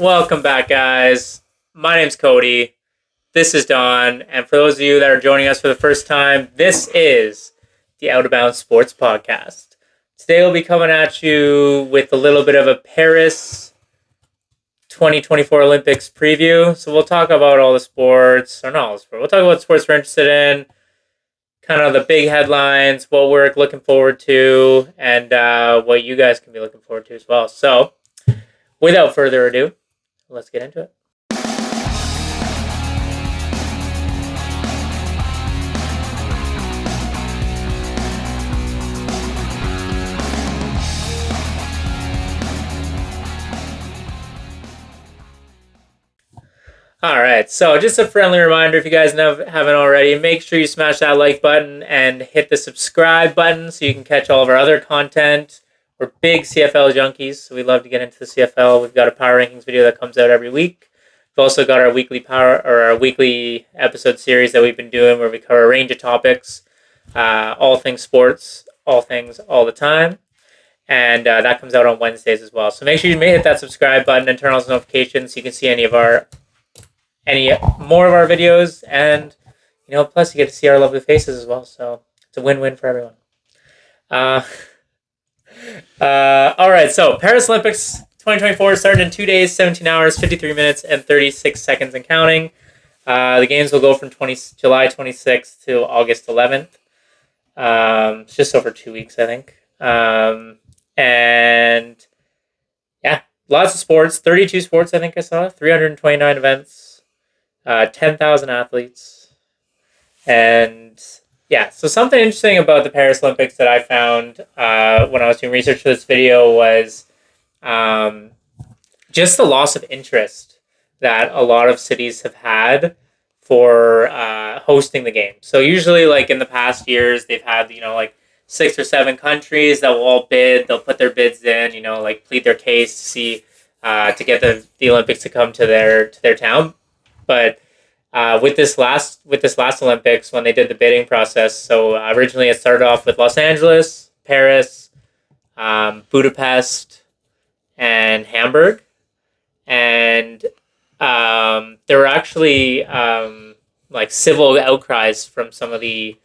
Welcome back, guys. My name's Cody. This is Don. And for those of you that are joining us for the first time, this is the Out of Bounds Sports Podcast. Today we'll be coming at you with a little bit of a Paris 2024 Olympics preview. So we'll talk about all the sports, or not all the sports. We'll talk about the sports we're interested in, kind of the big headlines, what we're looking forward to, and what you guys can be looking forward to as well. So without further ado, let's get into it. All right, so just a friendly reminder, if you guys haven't already, make sure you smash that like button and hit the subscribe button so you can catch all of our other content. We're big CFL junkies, so we love to get into the CFL. We've got a power rankings video that comes out every week. We've also got our weekly episode series that we've been doing where we cover a range of topics, all things sports, all things all the time. And that comes out on Wednesdays as well. So make sure you hit that subscribe button and turn on those notifications so you can see any more of our videos, and plus you get to see our lovely faces as well. So it's a win-win for everyone. All right, so Paris Olympics 2024 starting in 2 days, 17 hours, 53 minutes, and 36 seconds and counting. The games will go from July 26th to August 11th. It's just over 2 weeks, I think. And yeah, lots of sports. 32 sports, I think I saw. 329 events. 10,000 athletes. And yeah, so something interesting about the Paris Olympics that I found when I was doing research for this video was just the loss of interest that a lot of cities have had for hosting the game. So usually, like in the past years, they've had, like 6 or 7 countries that will all bid. They'll put their bids in, plead their case to see to get the Olympics to come to their town. But with this last Olympics, when they did the bidding process, so originally it started off with Los Angeles, Paris, Budapest, and Hamburg, and there were actually civil outcries from some of the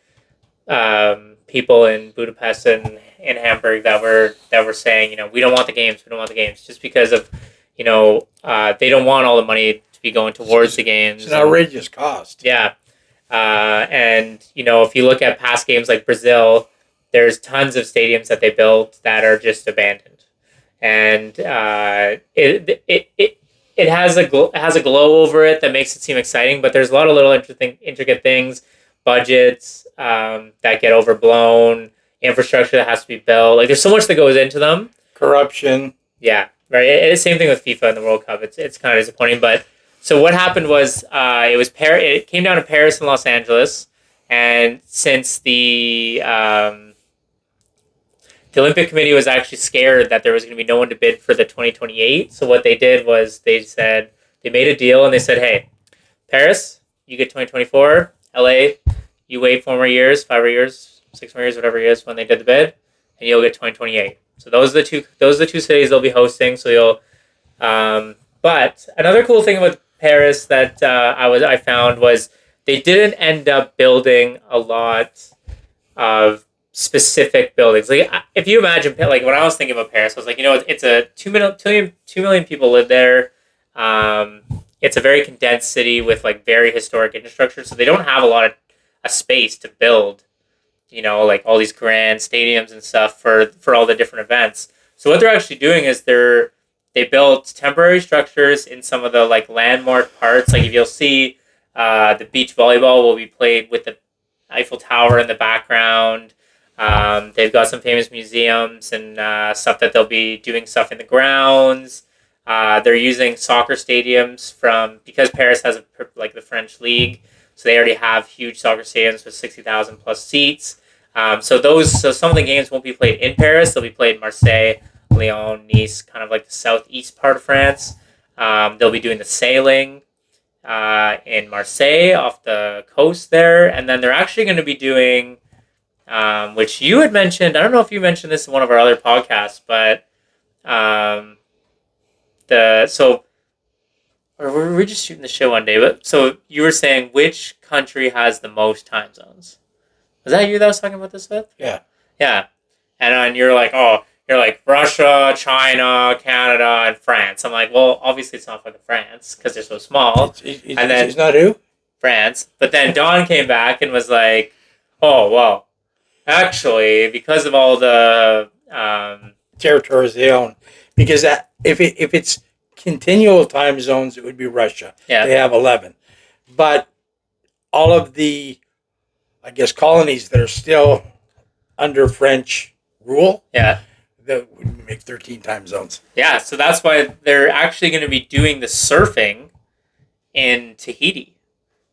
people in Budapest and in Hamburg that were saying, we don't want the games, just because of they don't want all the money be going towards the games. It's an outrageous cost. Yeah. And, if you look at past games like Brazil, there's tons of stadiums that they built that are just abandoned. And it has a glow over it that makes it seem exciting, but there's a lot of little intricate things, budgets that get overblown, infrastructure that has to be built. Like, there's so much that goes into them. Corruption. Yeah. Right. It's the same thing with FIFA and the World Cup. It's kind of disappointing, but so what happened was it came down to Paris and Los Angeles, and since the Olympic Committee was actually scared that there was going to be no one to bid for the 2028, so what they did was they made a deal and they said, hey, Paris, you get 2024, LA, you wait 4 more years, 5 more years, 6 more years, whatever it is when they did the bid, and you'll get 2028. So those are the two cities they'll be hosting. So you'll, but another cool thing about Paris that I found was they didn't end up building a lot of specific buildings. Like, if you imagine, like when I was thinking about Paris, I was like, it's a 2 million people live there. It's a very condensed city with like very historic infrastructure, so they don't have a lot of space to build, like all these grand stadiums and stuff for all the different events. So what they're actually doing is they built temporary structures in some of the like landmark parts. Like if you'll see, the beach volleyball will be played with the Eiffel Tower in the background. They've got some famous museums and stuff that they'll be doing stuff in the grounds. They're using soccer stadiums because Paris has the French league, so they already have huge soccer stadiums with 60,000 plus seats. So some of the games won't be played in Paris. They'll be played in Marseille, Lyon, Nice, kind of like the southeast part of France. They'll be doing the sailing in Marseille off the coast there, and then they're actually going to be doing, which you had mentioned. I don't know if you mentioned this in one of our other podcasts, but or were we just shooting the show one day? But so you were saying which country has the most time zones? Was that you that was talking about this with? Yeah. Yeah, and then you're like, oh, you're like Russia, China, Canada, and France. I'm like, well, obviously it's not fucking France because they're so small. And then It's not who? France. But then Don came back and was like, oh, well, actually, because of all the Territories they own. Because if it's continual time zones, it would be Russia. Yeah. They have 11. But all of the, I guess, colonies that are still under French rule, yeah. that would make 13 time zones. Yeah, so that's why they're actually going to be doing the surfing in Tahiti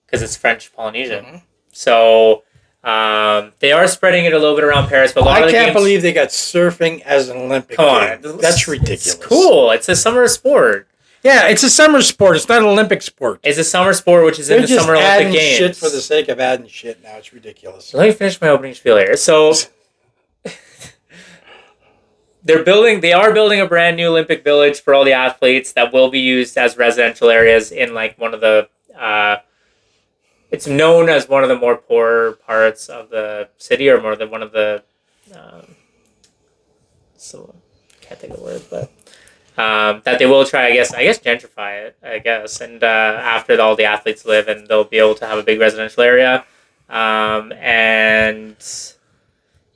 because it's French Polynesian. Mm-hmm. So they are spreading it a little bit around Paris, but a lot of I the can't games, believe they got surfing as an Olympic come game. on, That's ridiculous. It's cool. It's a summer sport. Yeah, it's a summer sport. It's not an Olympic sport. It's a summer sport, which is They're in the just Summer adding Olympic Games. shit for the sake of adding shit now. It's ridiculous. Let me finish my opening spiel here. So they are building a brand new Olympic Village for all the athletes that will be used as residential areas in like one of the it's known as one of the more poor parts of the city, or more than one of the so can't think of the word, but that they will try, I guess gentrify it, and after all the athletes live, and they'll be able to have a big residential area, and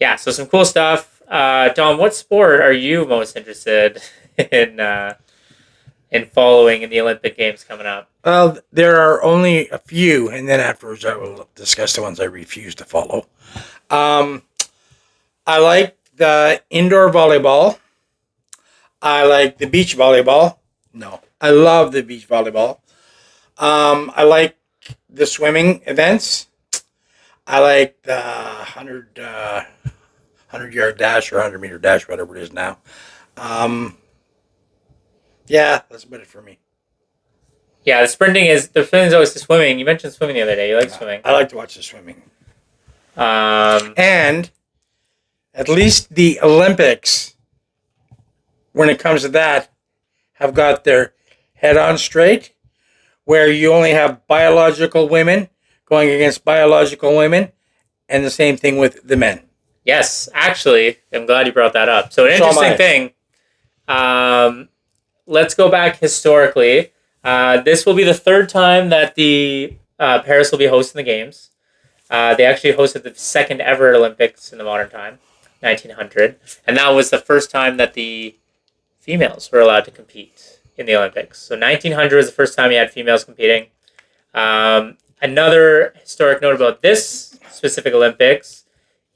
yeah, so some cool stuff. Dom, what sport are you most interested in following in the Olympic Games coming up? Well, there are only a few, and then afterwards I will discuss the ones I refuse to follow. I like the indoor volleyball. I like the beach volleyball. No, I love the beach volleyball. I like the swimming events. I like the 100-yard dash or 100-meter dash, whatever it is now. Yeah, that's about it for me. Yeah, the sprinting is always the swimming. You mentioned swimming the other day. You like swimming. I like to watch the swimming. Um, And at least the Olympics, when it comes to that, have got their head on straight, where you only have biological women going against biological women, and the same thing with the men. yes, actually, I'm glad you brought that up. So an So am interesting I. thing. Let's go back historically. This will be the third time that the Paris will be hosting the games. They actually hosted the second ever Olympics in the modern time, 1900, and that was the first time that the females were allowed to compete in the Olympics. So 1900 was the first time you had females competing. Another historic note about this specific Olympics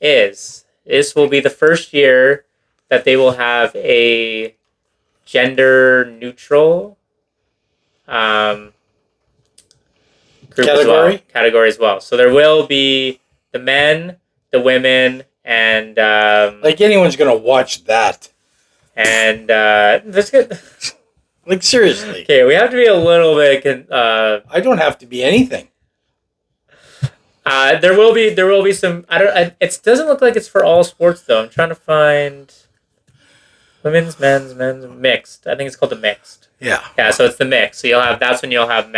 is this will be the first year that they will have a gender neutral group category as well. So there will be the men, the women, and Like anyone's gonna watch that. that's good. Like seriously. Okay, we have to be a little bit. I don't have to be anything. There will be some. It doesn't look like it's for all sports though. I'm trying to find women's, men's, mixed. I think it's called the mixed. Yeah. Yeah, so it's the mix. So that's when you'll have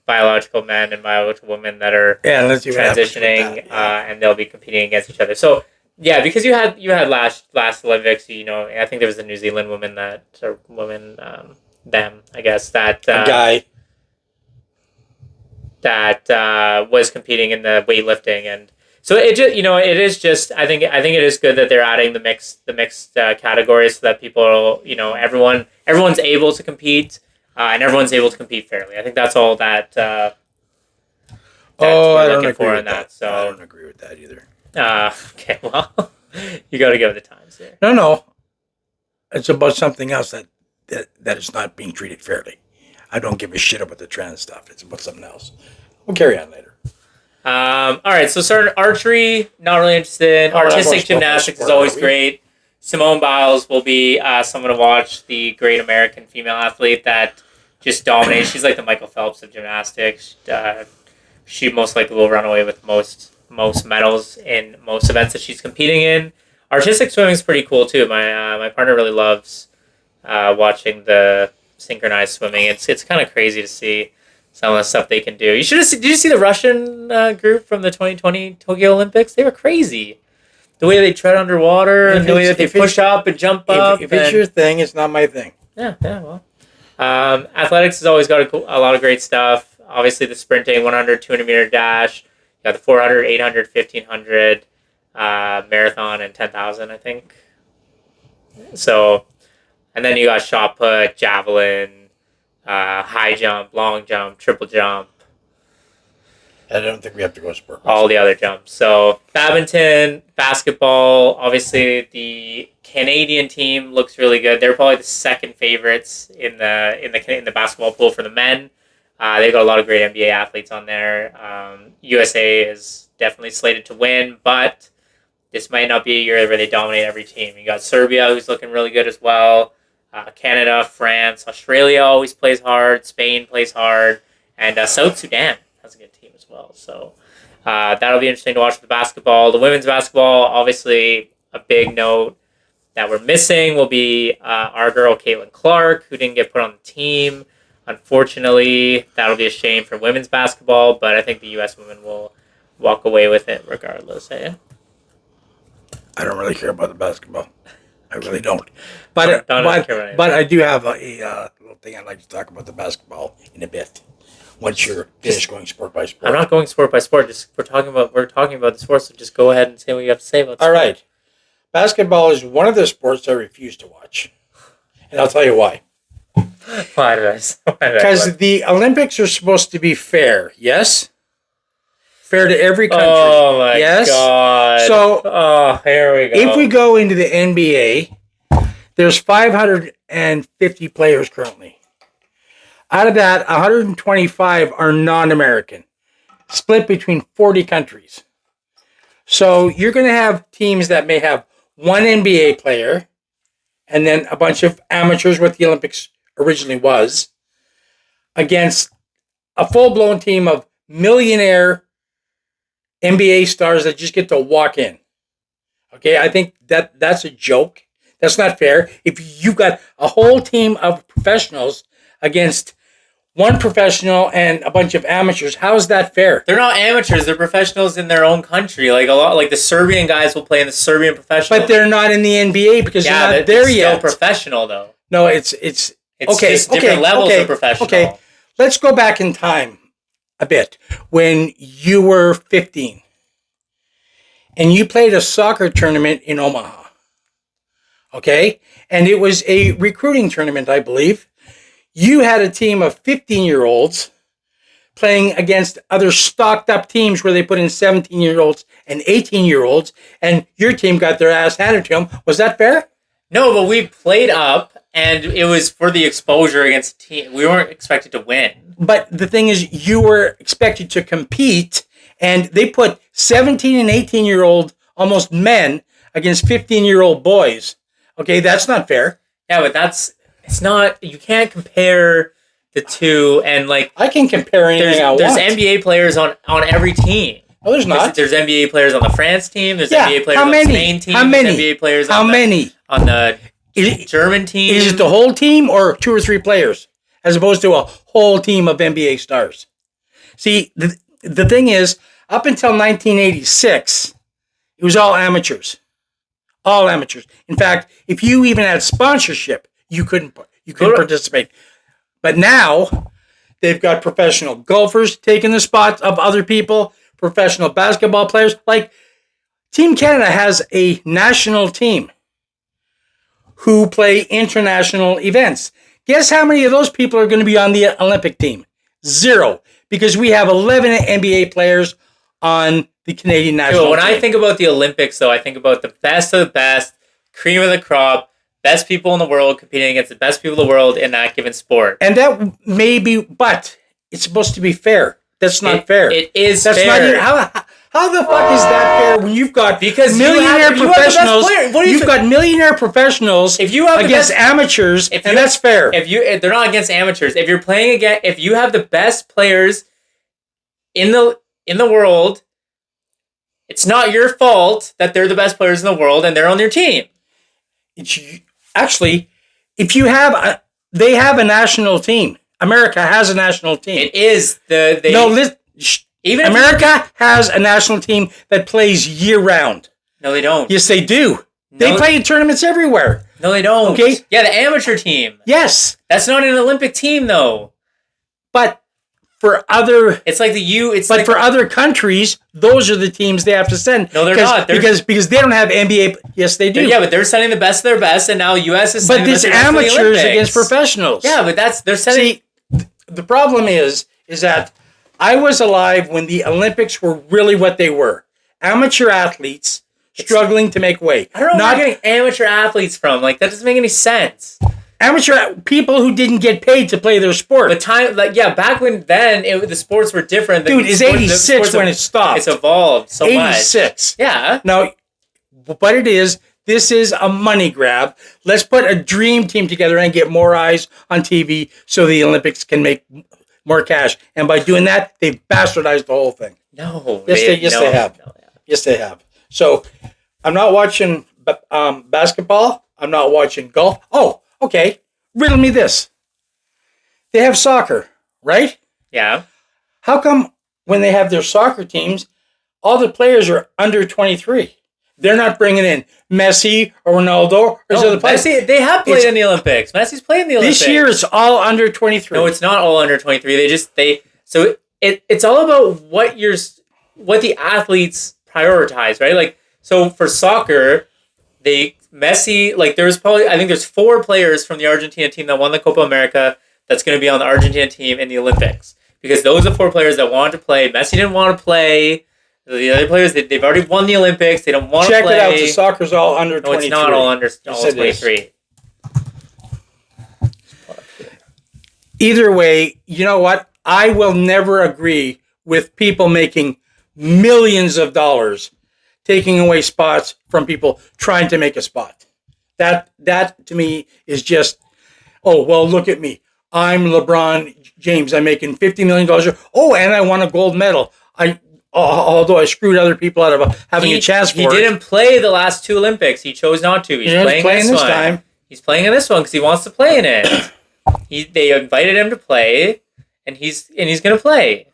biological men and biological women that are let's see what happens with transitioning, that, yeah. and they'll be competing against each other. So yeah, because you had last Olympics, I think there was a New Zealand woman I guess that A guy. that was competing in the weightlifting, and so it just it is just I think it is good that they're adding the mixed categories so that people everyone's able to compete, and everyone's able to compete fairly. I think that's all that. I don't agree with that. So I don't agree with that either. Okay, well, you got to go with the times there. No, it's about something else that is not being treated fairly. I don't give a shit about the trans stuff. It's about something else. We'll carry on later. All right, so certain archery, not really interested in. Artistic gymnastics is always great. Simone Biles will be someone to watch, the great American female athlete that just dominates. She's like the Michael Phelps of gymnastics. She most likely will run away with most medals in most events that she's competing in. Artistic swimming is pretty cool too. My partner really loves watching the synchronized swimming. It's kind of crazy to see some of the stuff they can do. You should have. Did you see the Russian group from the 2020 Tokyo Olympics? They were crazy. The way they tread underwater and the way that they push up and jump up. If it's your thing, it's not my thing. Yeah, well. Athletics has always got a lot of great stuff. Obviously, the sprinting, 100, 200 meter dash. You got the 400, 800, 1500, marathon, and 10,000, I think. So, and then you got shot put, javelin, high jump, long jump, triple jump. I don't think we have to go sport. All the other jumps. So, badminton, basketball. Obviously, the Canadian team looks really good. They're probably the second favorites in the basketball pool for the men. They've got a lot of great NBA athletes on there. USA is definitely slated to win, but this might not be a year where they dominate every team. You got Serbia, who's looking really good as well. Canada, France, Australia always plays hard. Spain plays hard, and South Sudan has a good team as well. So that'll be interesting to watch the basketball. The women's basketball, obviously, a big note that we're missing will be our girl Caitlin Clark, who didn't get put on the team. Unfortunately, that'll be a shame for women's basketball, but I think the U.S. women will walk away with it regardless. Eh? I don't really care about the basketball. I really don't. But but I do have a little thing I'd like to talk about the basketball in a bit. Once you're finished going sport by sport. I'm not going sport by sport. Just we're talking about the sport. So just go ahead and say what you have to say about. All right, basketball is one of the sports I refuse to watch, and I'll tell you why. Why did I? Because the Olympics are supposed to be fair. Yes. Fair to every country. Oh my yes? god! So, here we go. If we go into the NBA, there's 550 players currently. Out of that, 125 are non-American, split between 40 countries. So you're going to have teams that may have one NBA player, and then a bunch of amateurs, what the Olympics originally was, against a full-blown team of millionaire NBA stars that just get to walk in. Okay, I think that's a joke. That's not fair. If you've got a whole team of professionals against one professional and a bunch of amateurs, how is that fair? They're not amateurs. They're professionals in their own country. Like the Serbian guys will play in the Serbian professional. But they're not in the NBA because they're not there yet. Still professional though. No, it's okay. Just different levels of professional. Okay, let's go back in time a bit when you were 15 and you played a soccer tournament in Omaha. Okay, and it was a recruiting tournament, I believe. You had a team of 15-year-olds playing against other stocked up teams where they put in 17-year-olds and 18-year-olds, and your team got their ass handed to them. Was that fair? No, but we played up, and it was for the exposure against a team. We weren't expected to win. But the thing is, you were expected to compete, and they put 17 and 18-year-old almost men against 15-year-old boys. Okay, that's not fair. Yeah, but it's not, you can't compare the two, and like I can compare anything I want. There's NBA players on every team. No, there's not. There's NBA players on the France team. There's NBA players on the Spain team. How many? There's NBA players on the German team. Is it the whole team or 2 or 3 players, as opposed to a whole team of NBA stars? See, the thing is, up until 1986, it was all amateurs. All amateurs. In fact, if you even had sponsorship, you couldn't participate. But now, they've got professional golfers taking the spots of other people, professional basketball players. Like, Team Canada has a national team who play international events. Guess how many of those people are going to be on the Olympic team? 0. Because we have 11 NBA players on the Canadian national team. When I think about the Olympics, though, I think about the best of the best, cream of the crop, best people in the world competing against the best people in the world in that given sport. And that may be, but it's supposed to be fair. That's not fair. It is That's fair. How the fuck is that fair when you've got millionaire professionals? You've got millionaire professionals against amateurs, and that's fair. They're not against amateurs. If you're playing against, if you have the best players in the world, it's not your fault that they're the best players in the world and they're on your team. It's actually, if you have They have a national team. America has a national team. It is even America has a national team that plays year round. No, they don't. Yes, they do. No, they play in tournaments everywhere. No, they don't. Okay. Yeah, the amateur team. Yes. That's not an Olympic team, though. But for other, it's like the U. It's but like, for other countries, those are the teams they have to send. No, they're not. Because they don't have NBA. Yes, they do. Yeah, but they're sending the best of their best, and now U.S. is sending But it's amateurs against professionals. Yeah, but they're sending. See, the problem is that I was alive when the Olympics were really what they were: amateur athletes struggling to make way. I don't know where you're getting amateur athletes from. Like, that doesn't make any sense. Amateur people who didn't get paid to play their sport. But back when the sports were different. Dude, it's 86 when it stopped. It's evolved so 86. much. 86. Yeah. Now, what it is, this is a money grab. Let's put a dream team together and get more eyes on TV so the Olympics can make more cash. And by doing that, they've bastardized the whole thing. No. Yes, they have. Yes, they have. So, I'm not watching basketball. I'm not watching golf. Oh, okay. Riddle me this. They have soccer, right? Yeah. How come when they have their soccer teams, all the players are under 23? They're not bringing in Messi or Ronaldo or other players. Messi, they have played in the Olympics. Messi's played in the Olympics. This year, it's all under 23. No, it's not all under 23. So it's all about what the athletes prioritize, right? Like, so for soccer, Messi, like, there's 4 players from the Argentina team that won the Copa America that's going to be on the Argentina team in the Olympics. Because those are 4 players that wanted to play. Messi didn't want to play. The other players, they've already won the Olympics. They don't want to play. Check it out. The soccer's all under 23. No, it's not all under 23. Either way, you know what? I will never agree with people making millions of dollars taking away spots from people trying to make a spot. That to me is just, oh, well, look at me. I'm LeBron James. I'm making $50 million. Oh, and I won a gold medal. Although I screwed other people out of having a chance for it. He didn't play the last 2 Olympics. He chose not to. He's playing this time. He's playing in this one because he wants to play in it. They invited him to play, and he's going to play.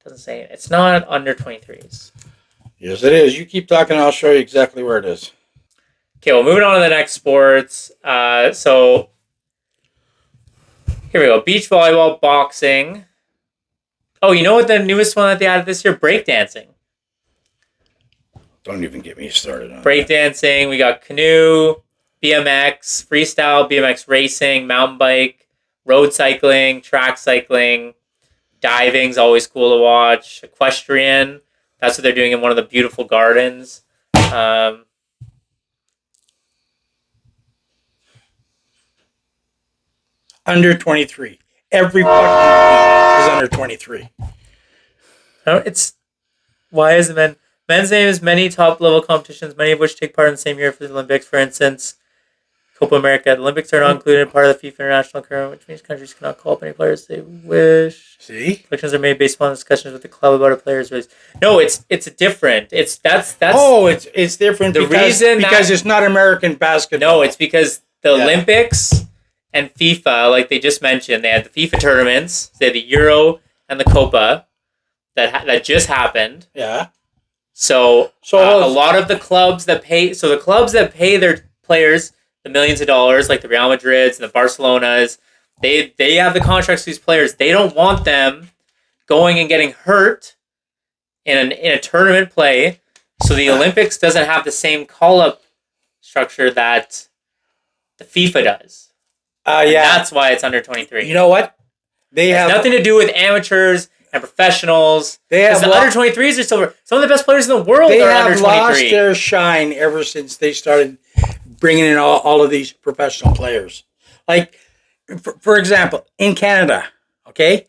Doesn't say it. It's not under 23s. Yes, it is. You keep talking, I'll show you exactly where it is. Okay, well, moving on to the next sports. So, here we go. Beach volleyball, boxing. Oh, you know what the newest one that they added this year? Breakdancing. Don't even get me started on breakdancing. We got canoe, BMX, freestyle, BMX racing, mountain bike, road cycling, track cycling, diving's always cool to watch. Equestrian. That's what they're doing in one of the beautiful gardens. Under 23. Every fucking is under 23. Why is the men's name is many top level competitions, many of which take part in the same year for the Olympics. For instance, Copa America. The Olympics are not included in part of the FIFA International Current, which means countries cannot call up any players they wish. See? Selections are made based upon discussions with the club about a player's race. No, it's different. That's Oh, it's different because it's not American basketball. No, it's because the Olympics and FIFA, like they just mentioned, they had the FIFA tournaments, they had the Euro and the Copa that just happened. Yeah. So a lot of the clubs that pay their players the millions of dollars, like the Real Madrids and the Barcelonas, they have the contracts for these players. They don't want them going and getting hurt in a tournament play. So the Olympics doesn't have the same call-up structure that the FIFA does. That's why it's under 23. You know what? It has nothing to do with amateurs and professionals. Because the under 23s are still some of the best players in the world are under 23. They have lost their shine ever since they started bringing in all of these professional players. Like, for example, in Canada, okay,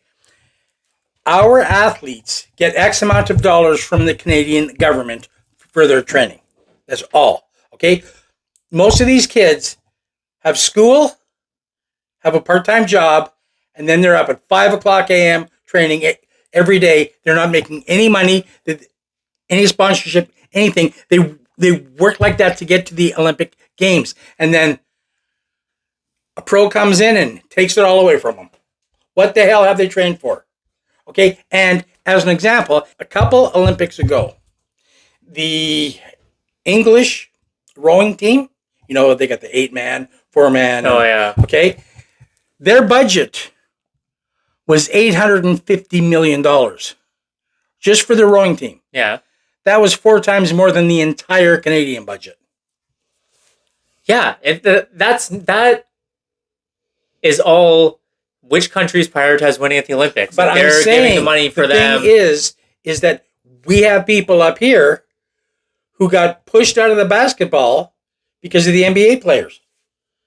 our athletes get X amount of dollars from the Canadian government for their training. That's all, okay? Most of these kids have school, have a part-time job, and then they're up at 5 o'clock a.m. training every day. They're not making any money, any sponsorship, anything. They work like that to get to the Olympic Games. And then a pro comes in and takes it all away from them. What the hell have they trained for? Okay, and as an example, a couple Olympics ago, the English rowing team, they got the 8-man, 4-man. Oh, yeah. Okay, their budget was $850 million just for the rowing team. Yeah. That was 4 times more than the entire Canadian budget. Yeah, that is all. Which countries prioritize winning at the Olympics? But they're I'm saying giving the money for them. The thing is that we have people up here who got pushed out of the basketball because of the NBA players.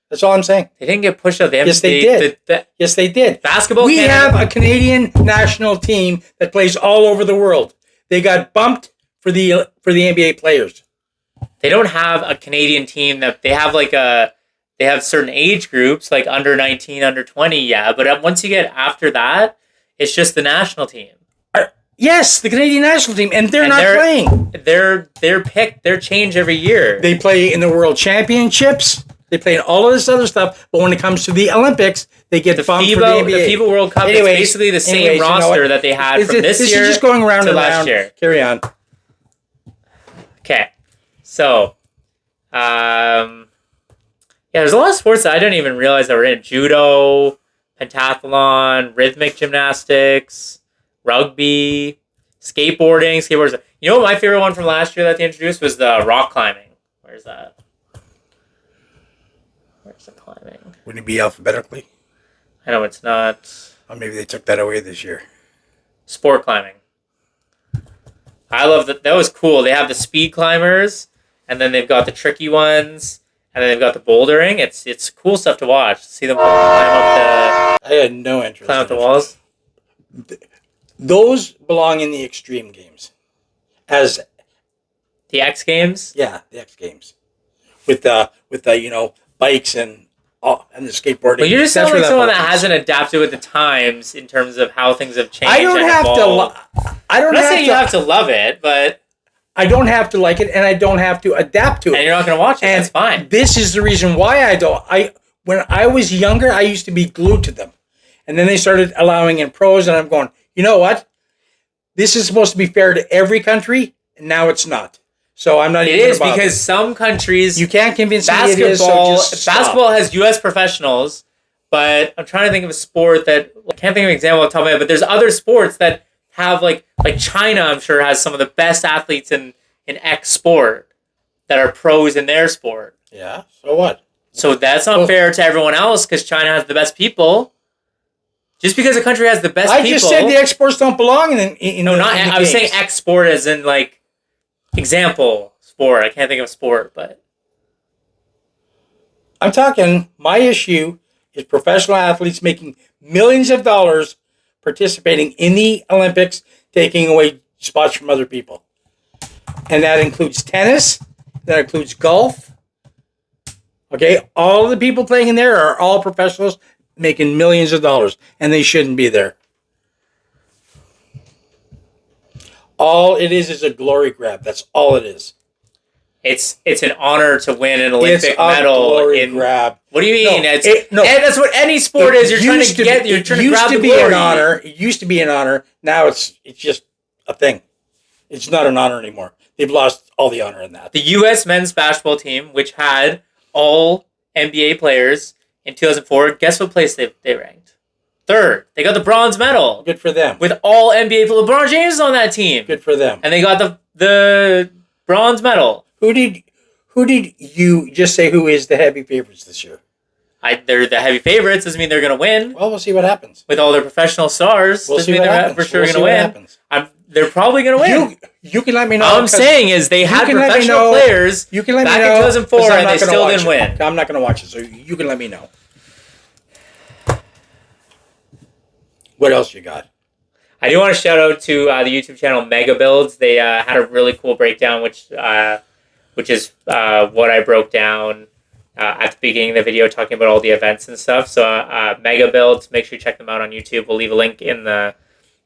That's all I'm saying. They didn't get pushed out of the NBA. Yes, they did. Yes, they did. Basketball. We have a Canadian national team that plays all over the world. They got bumped for the NBA players. They don't have a Canadian team that they have they have certain age groups like under 19, under 20, yeah. But once you get after that, it's just the national team. Yes, the Canadian national team, and they're not playing. They're picked. They're changed every year. They play in the World Championships. They play in all of this other stuff. But when it comes to the Olympics, they get bumped for the NBA. The FIBA World Cup is basically the same roster that they had from this year. This is just going around to and last around. year. Carry on. Okay, so, there's a lot of sports that I didn't even realize that were in. Judo, pentathlon, rhythmic gymnastics, rugby, skateboarding. You know what my favorite one from last year that they introduced was the rock climbing. Where's that? Where's the climbing? Wouldn't it be alphabetically? I know it's not. Or maybe they took that away this year. Sport climbing. I love that. That was cool. They have the speed climbers, and then they've got the tricky ones, and then they've got the bouldering. It's cool stuff to watch. See them climb up I had no interest. Climb up the walls. Those belong in the extreme games, as the X Games. Yeah, the X Games, with the bikes and the skateboarding. Well, you just sound like someone that hasn't adapted with the times in terms of how things have changed. I don't have to. I'm not saying you have to love it, but I don't have to like it, and I don't have to adapt to it. And you're not going to watch it. And that's fine. This is the reason why I don't. When I was younger, I used to be glued to them, and then they started allowing in pros, and I'm going, you know what? This is supposed to be fair to every country, and now it's not. So I'm not. It is because some countries you can't convince basketball. Me it is, so just basketball has U.S. professionals, but I'm trying to think of a sport that I can't think of an example off the top of my head. But there's other sports that have like China. I'm sure has some of the best athletes in X sport that are pros in their sport. Yeah. So what? So that's not fair to everyone else because China has the best people. Just because a country has the best people. I just said the exports don't belong in no, not. I was saying X sport as in like example sport. I can't think of a sport, but I'm talking. My issue is professional athletes making millions of dollars participating in the Olympics, taking away spots from other people, and that includes tennis. That includes golf. Okay, all the people playing in there are all professionals making millions of dollars, and they shouldn't be there. All it is a glory grab. That's all it is. It's an honor to win an Olympic medal. Glory grab. What do you mean? No, that's what any sport is. You're trying to get. You're trying to grab the glory. It used to be an honor. Now it's just a thing. It's not an honor anymore. They've lost all the honor in that. The U.S. men's basketball team, which had all NBA players in 2004, guess what place they ranked? 3rd. They got the bronze medal. Good for them. With all NBA players. LeBron James is on that team. Good for them. And they got the bronze medal. Who did you just say who is the heavy favorites this year? They're the heavy favorites. Doesn't mean they're going to win. Well, we'll see what happens. With all their professional stars, we'll doesn't mean they're for sure going to win. They're probably going to win. You can let me know. All I'm saying is they had professional players you can let back me know, in 2004 and they still didn't win. I'm not going to watch it, so you can let me know. What else you got? I do want to shout out to the YouTube channel Mega Builds. They had a really cool breakdown, which is what I broke down at the beginning of the video, talking about all the events and stuff. So Mega Builds, make sure you check them out on YouTube. We'll leave a link in the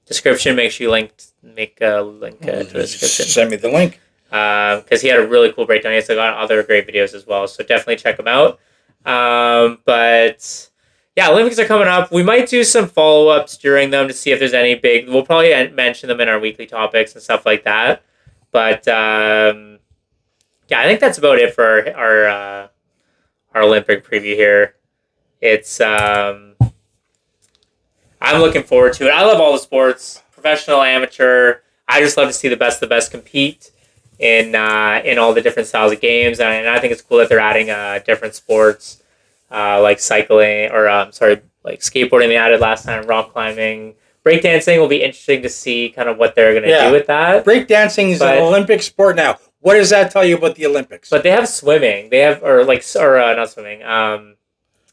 description. Make sure you make a link to the description. Send me the link. Because he had a really cool breakdown. He has got other great videos as well. So definitely check him out. But yeah, Olympics are coming up. We might do some follow ups during them to see if there's any big. We'll probably mention them in our weekly topics and stuff like that. But yeah, I think that's about it for our Olympic preview here. It's I'm looking forward to it. I love all the sports, professional, amateur. I just love to see the best of the best compete in all the different styles of games, and I think it's cool that they're adding different sports like cycling or like skateboarding. They added last time, rock climbing, breakdancing. Will be interesting to see kind of what they're going to do with that. Breakdancing is an Olympic sport now. What does that tell you about the Olympics? But they have swimming. They have not swimming.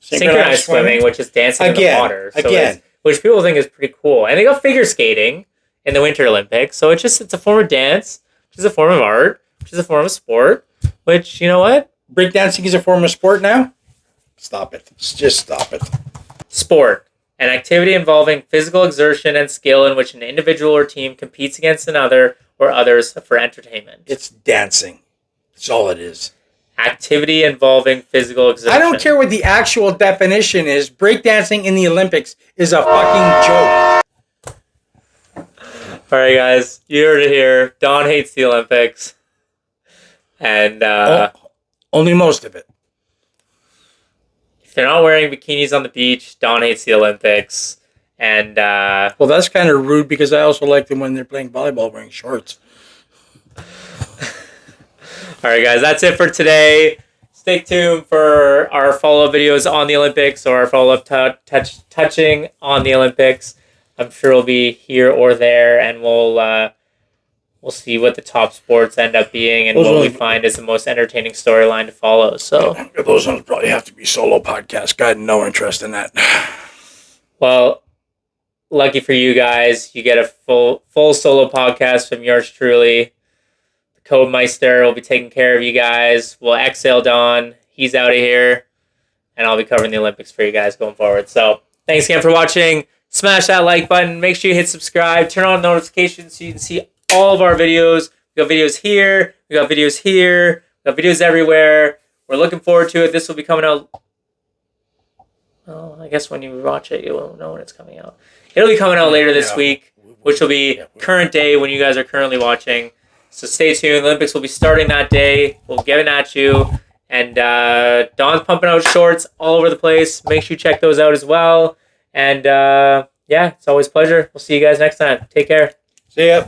Synchronized swimming, which is dancing in the water. So which people think is pretty cool. And they got figure skating in the Winter Olympics. So it's a form of dance, which is a form of art, which is a form of sport, which, you know what? Breakdancing is a form of sport now? Stop it. Just stop it. Sport. An activity involving physical exertion and skill in which an individual or team competes against another or others for entertainment. It's dancing. That's all it is. Activity involving physical exertion. I don't care what the actual definition is. Breakdancing in the Olympics is a fucking joke. All right, guys. You heard it here. Don hates the Olympics. And only most of it. If they're not wearing bikinis on the beach, Don hates the Olympics. And well, that's kind of rude because I also like them when they're playing volleyball wearing shorts. All right, guys, that's it for today. Stay tuned for our follow-up videos on the Olympics or our follow-up touching on the Olympics. I'm sure we'll be here or there, and we'll see what the top sports end up being and what we find is the most entertaining storyline to follow. So those ones probably have to be solo podcasts. Got no interest in that. Well, lucky for you guys, you get a full solo podcast from yours truly. Codemeister will be taking care of you guys. We'll exhale Don. He's out of here. And I'll be covering the Olympics for you guys going forward. So thanks again for watching. Smash that like button. Make sure you hit subscribe. Turn on notifications so you can see all of our videos. We got videos here. We got videos here. We got videos everywhere. We're looking forward to it. This will be coming out. Well, I guess when you watch it, you won't know when it's coming out. It'll be coming out later this week, which will be current day when you guys are currently watching. So stay tuned. The Olympics will be starting that day. We'll get it at you. And Don's pumping out shorts all over the place. Make sure you check those out as well. And yeah, it's always a pleasure. We'll see you guys next time. Take care. See ya.